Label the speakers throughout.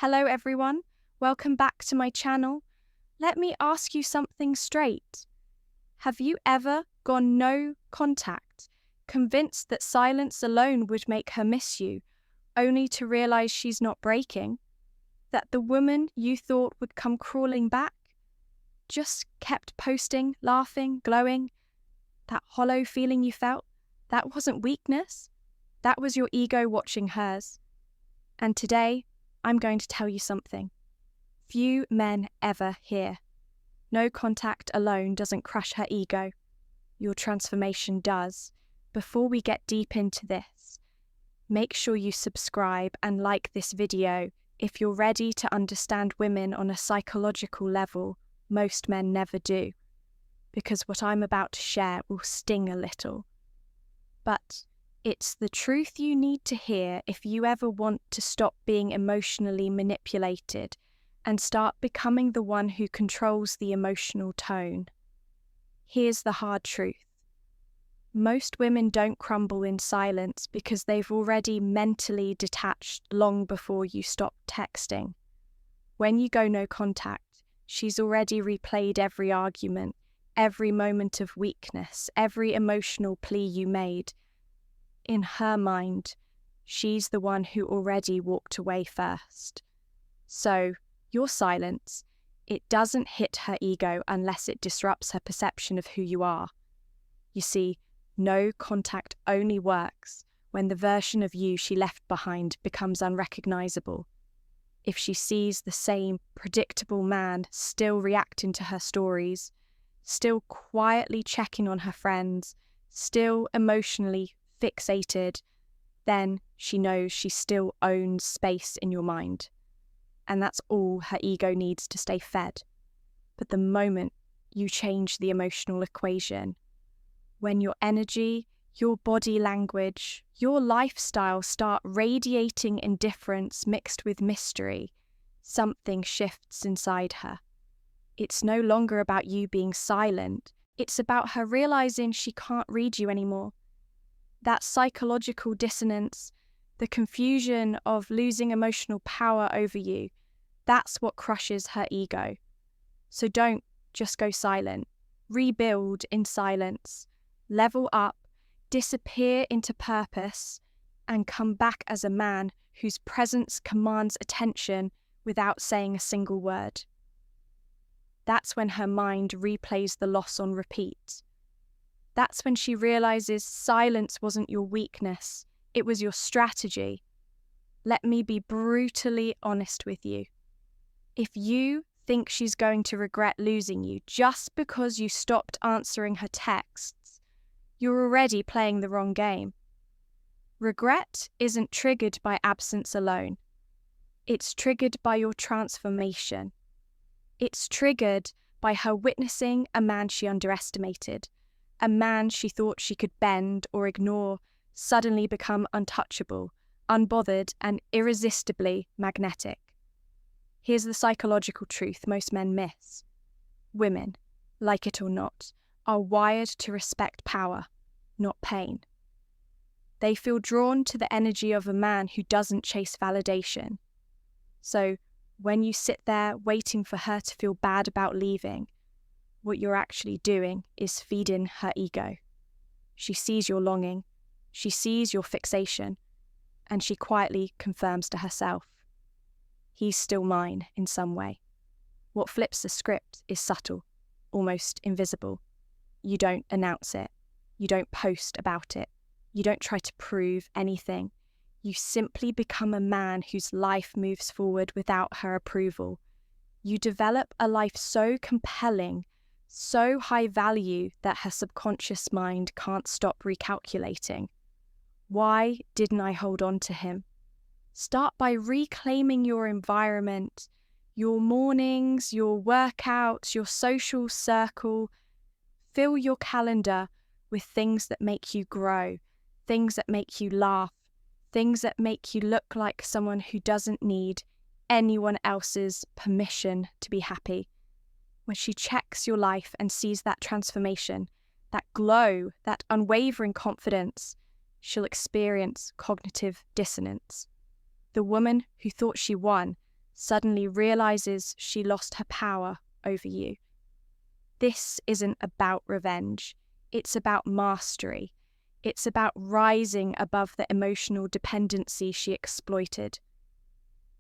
Speaker 1: Hello everyone, welcome back to my channel. Let me ask you something straight. Have you ever gone no contact, convinced that silence alone would make her miss you, only to realize she's not breaking? That the woman you thought would come crawling back just kept posting, laughing, glowing? That hollow feeling you felt? That wasn't weakness. That was your ego watching hers. And today, I'm going to tell you something few men ever hear. No contact alone doesn't crush her ego. Your transformation does. Before we get deep into this, make sure you subscribe and like this video if you're ready to understand women on a psychological level most men never do, because what I'm about to share will sting a little. But it's the truth you need to hear if you ever want to stop being emotionally manipulated and start becoming the one who controls the emotional tone. Here's the hard truth. Most women don't crumble in silence because they've already mentally detached long before you stop texting. When you go no contact, she's already replayed every argument, every moment of weakness, every emotional plea you made. In her mind, she's the one who already walked away first. So, your silence, it doesn't hit her ego unless it disrupts her perception of who you are. You see, no contact only works when the version of you she left behind becomes unrecognizable. If she sees the same predictable man still reacting to her stories, still quietly checking on her friends, still emotionally fixated, then she knows she still owns space in your mind. And that's all her ego needs to stay fed. But the moment you change the emotional equation, when your energy, your body language, your lifestyle start radiating indifference mixed with mystery, something shifts inside her. It's no longer about you being silent. It's about her realizing she can't read you anymore. That psychological dissonance, the confusion of losing emotional power over you, that's what crushes her ego. So don't just go silent. Rebuild in silence. Level up, disappear into purpose, and come back as a man whose presence commands attention without saying a single word. That's when her mind replays the loss on repeat. That's when she realizes silence wasn't your weakness, it was your strategy. Let me be brutally honest with you. If you think she's going to regret losing you just because you stopped answering her texts, you're already playing the wrong game. Regret isn't triggered by absence alone. It's triggered by your transformation. It's triggered by her witnessing a man she underestimated. A man she thought she could bend or ignore suddenly become untouchable, unbothered, and irresistibly magnetic. Here's the psychological truth most men miss. Women, like it or not, are wired to respect power, not pain. They feel drawn to the energy of a man who doesn't chase validation. So, when you sit there waiting for her to feel bad about leaving, what you're actually doing is feeding her ego. She sees your longing, she sees your fixation, and she quietly confirms to herself, he's still mine in some way. What flips the script is subtle, almost invisible. You don't announce it. You don't post about it. You don't try to prove anything. You simply become a man whose life moves forward without her approval. You develop a life so compelling, so high value that her subconscious mind can't stop recalculating. Why didn't I hold on to him? Start by reclaiming your environment, your mornings, your workouts, your social circle. Fill your calendar with things that make you grow, things that make you laugh, things that make you look like someone who doesn't need anyone else's permission to be happy. When she checks your life and sees that transformation, that glow, that unwavering confidence, she'll experience cognitive dissonance. The woman who thought she won suddenly realizes she lost her power over you. This isn't about revenge. It's about mastery. It's about rising above the emotional dependency she exploited.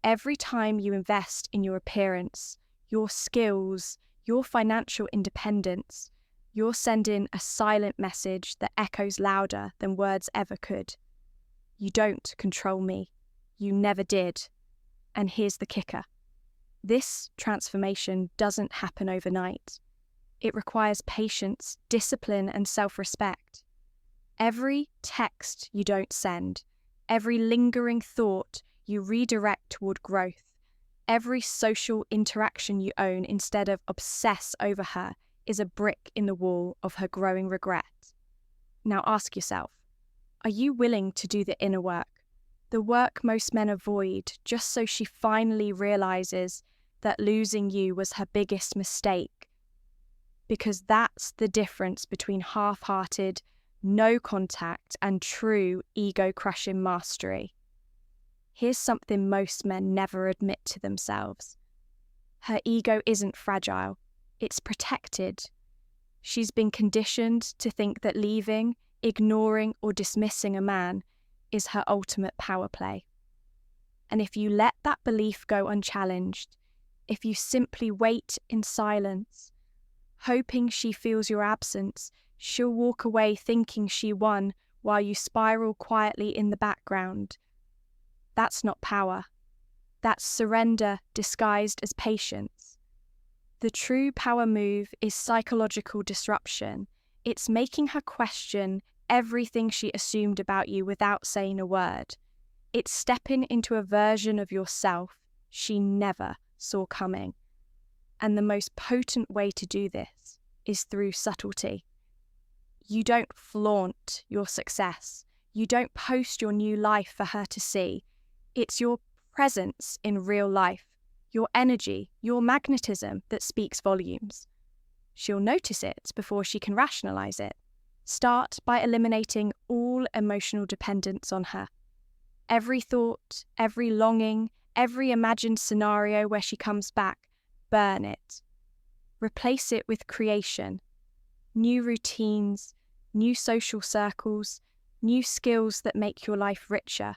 Speaker 1: Every time you invest in your appearance, your skills, your financial independence, you're sending a silent message that echoes louder than words ever could. You don't control me. You never did. And here's the kicker. This transformation doesn't happen overnight. It requires patience, discipline, and self-respect. Every text you don't send, every lingering thought you redirect toward growth, every social interaction you own instead of obsess over her is a brick in the wall of her growing regret. Now ask yourself, are you willing to do the inner work? The work most men avoid just so she finally realizes that losing you was her biggest mistake. Because that's the difference between half-hearted, no contact and true ego-crushing mastery. Here's something most men never admit to themselves. Her ego isn't fragile, it's protected. She's been conditioned to think that leaving, ignoring, or dismissing a man is her ultimate power play. And if you let that belief go unchallenged, if you simply wait in silence, hoping she feels your absence, she'll walk away thinking she won while you spiral quietly in the background. That's not power. That's surrender disguised as patience. The true power move is psychological disruption. It's making her question everything she assumed about you without saying a word. It's stepping into a version of yourself she never saw coming. And the most potent way to do this is through subtlety. You don't flaunt your success. You don't post your new life for her to see. It's your presence in real life, your energy, your magnetism that speaks volumes. She'll notice it before she can rationalize it. Start by eliminating all emotional dependence on her. Every thought, every longing, every imagined scenario where she comes back, burn it. Replace it with creation, new routines, new social circles, new skills that make your life richer.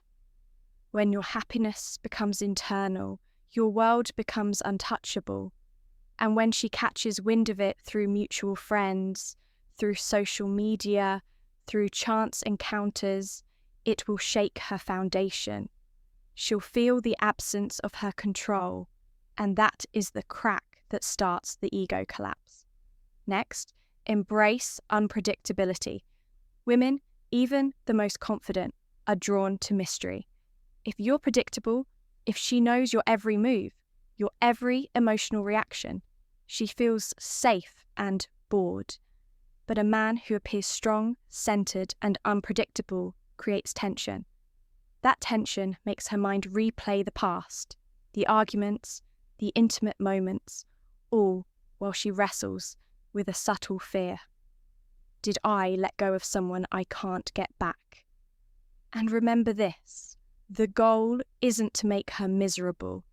Speaker 1: When your happiness becomes internal, your world becomes untouchable. And when she catches wind of it through mutual friends, through social media, through chance encounters, it will shake her foundation. She'll feel the absence of her control, and that is the crack that starts the ego collapse. Next, embrace unpredictability. Women, even the most confident, are drawn to mystery. If you're predictable, if she knows your every move, your every emotional reaction, she feels safe and bored. But a man who appears strong, centered, and unpredictable creates tension. That tension makes her mind replay the past, the arguments, the intimate moments, all while she wrestles with a subtle fear. Did I let go of someone I can't get back? And remember this, the goal isn't to make her miserable.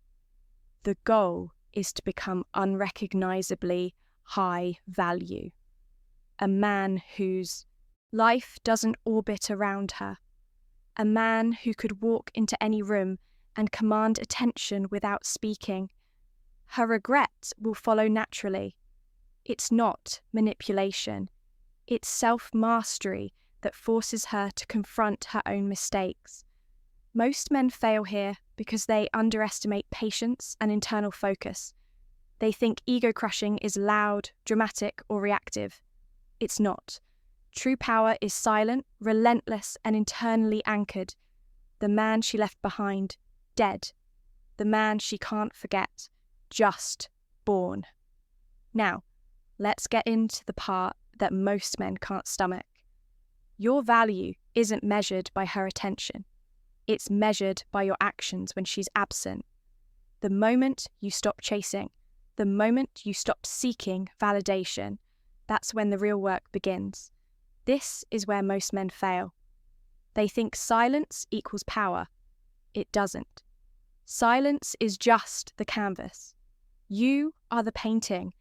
Speaker 1: The goal is to become unrecognizably high value. A man whose life doesn't orbit around her. A man who could walk into any room and command attention without speaking. Her regret will follow naturally. It's not manipulation. It's self-mastery that forces her to confront her own mistakes. Most men fail here because they underestimate patience and internal focus. They think ego-crushing is loud, dramatic, or reactive. It's not. True power is silent, relentless, and internally anchored. The man she left behind, dead. The man she can't forget, just born. Now, let's get into the part that most men can't stomach. Your value isn't measured by her attention. It's measured by your actions when she's absent. The moment you stop chasing, the moment you stop seeking validation, that's when the real work begins. This is where most men fail. They think silence equals power. It doesn't. Silence is just the canvas. You are the painting,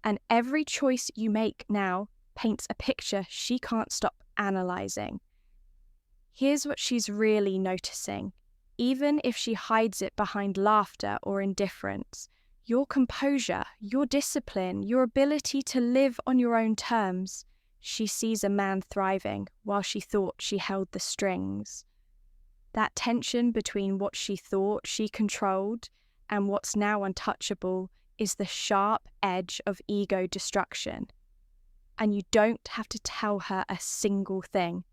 Speaker 1: and every choice you make now paints a picture she can't stop analyzing. Here's what she's really noticing. Even if she hides it behind laughter or indifference, your composure, your discipline, your ability to live on your own terms, she sees a man thriving while she thought she held the strings. That tension between what she thought she controlled and what's now untouchable is the sharp edge of ego destruction. And you don't have to tell her a single thing.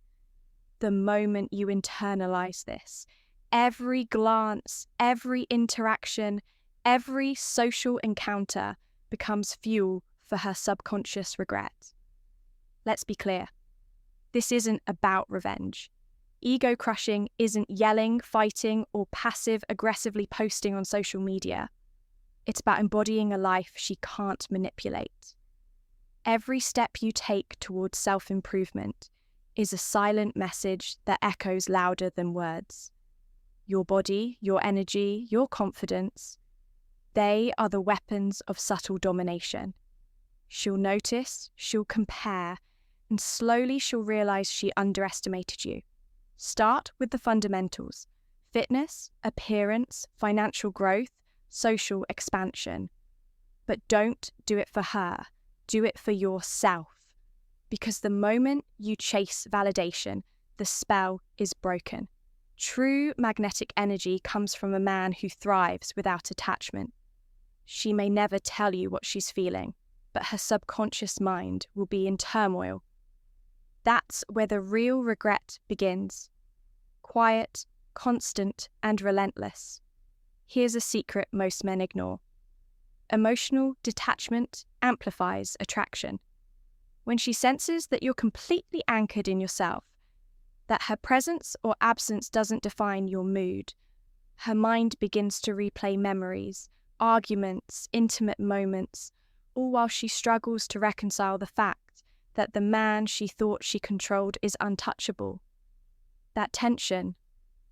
Speaker 1: The moment you internalize this, every glance, every interaction, every social encounter becomes fuel for her subconscious regret. Let's be clear. This isn't about revenge. Ego crushing isn't yelling, fighting, or passive-aggressively posting on social media. It's about embodying a life she can't manipulate. Every step you take towards self-improvement is a silent message that echoes louder than words. Your body, your energy, your confidence, they are the weapons of subtle domination. She'll notice, she'll compare, and slowly she'll realize she underestimated you. Start with the fundamentals: fitness, appearance, financial growth, social expansion. But don't do it for her, do it for yourself. Because the moment you chase validation, the spell is broken. True magnetic energy comes from a man who thrives without attachment. She may never tell you what she's feeling, but her subconscious mind will be in turmoil. That's where the real regret begins. Quiet, constant, and relentless. Here's a secret most men ignore. Emotional detachment amplifies attraction. When she senses that you're completely anchored in yourself, that her presence or absence doesn't define your mood, her mind begins to replay memories, arguments, intimate moments, all while she struggles to reconcile the fact that the man she thought she controlled is untouchable. That tension,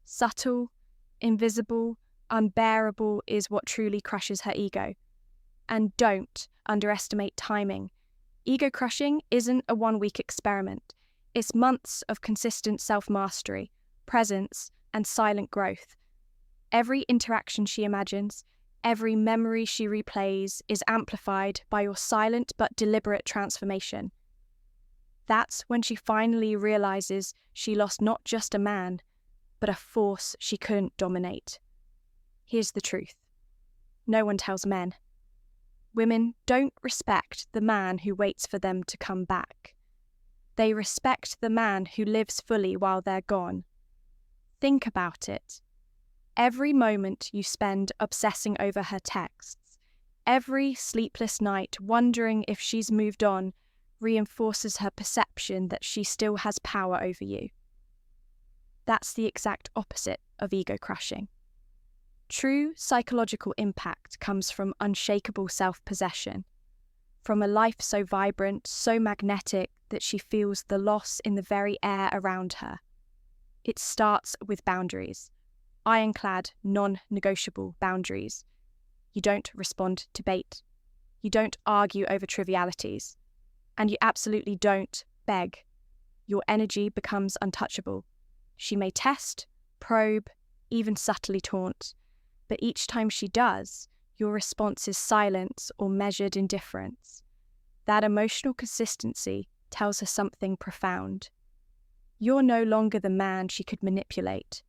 Speaker 1: subtle, invisible, unbearable, is what truly crushes her ego. And don't underestimate timing. Ego crushing isn't a one-week experiment. It's months of consistent self-mastery, presence, and silent growth. Every interaction she imagines, every memory she replays is amplified by your silent but deliberate transformation. That's when she finally realizes she lost not just a man, but a force she couldn't dominate. Here's the truth. No one tells men. Women don't respect the man who waits for them to come back. They respect the man who lives fully while they're gone. Think about it. Every moment you spend obsessing over her texts, every sleepless night wondering if she's moved on, reinforces her perception that she still has power over you. That's the exact opposite of ego crushing. True psychological impact comes from unshakable self-possession, from a life so vibrant, so magnetic that she feels the loss in the very air around her. It starts with boundaries, ironclad, non-negotiable boundaries. You don't respond to bait. You don't argue over trivialities. And you absolutely don't beg. Your energy becomes untouchable. She may test, probe, even subtly taunt, but each time she does, your response is silence or measured indifference. That emotional consistency tells her something profound. You're no longer the man she could manipulate.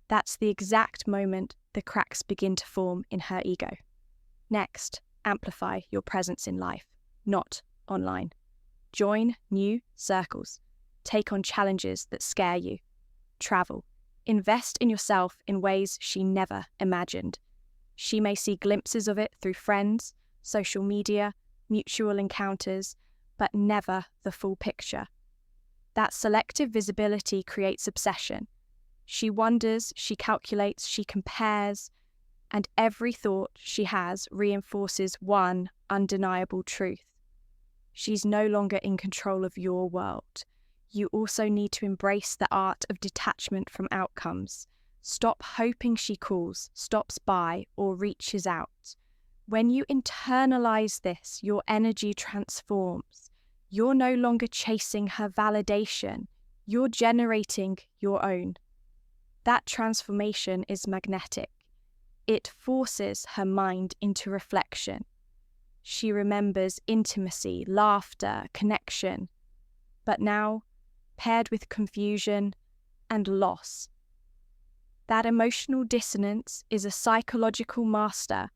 Speaker 1: That's the exact moment the cracks begin to form in her ego. Next, amplify your presence in life, not online. Join new circles. Take on challenges that scare you. Travel. Invest in yourself in ways she never imagined. She may see glimpses of it through friends, social media, mutual encounters, but never the full picture. That selective visibility creates obsession. She wonders, she calculates, she compares, and every thought she has reinforces one undeniable truth. She's no longer in control of your world. You also need to embrace the art of detachment from outcomes. Stop hoping she calls, stops by, or reaches out. When you internalize this, your energy transforms. You're no longer chasing her validation, you're generating your own. That transformation is magnetic. It forces her mind into reflection. She remembers intimacy, laughter, connection, but now paired with confusion and loss. That emotional dissonance is a psychological master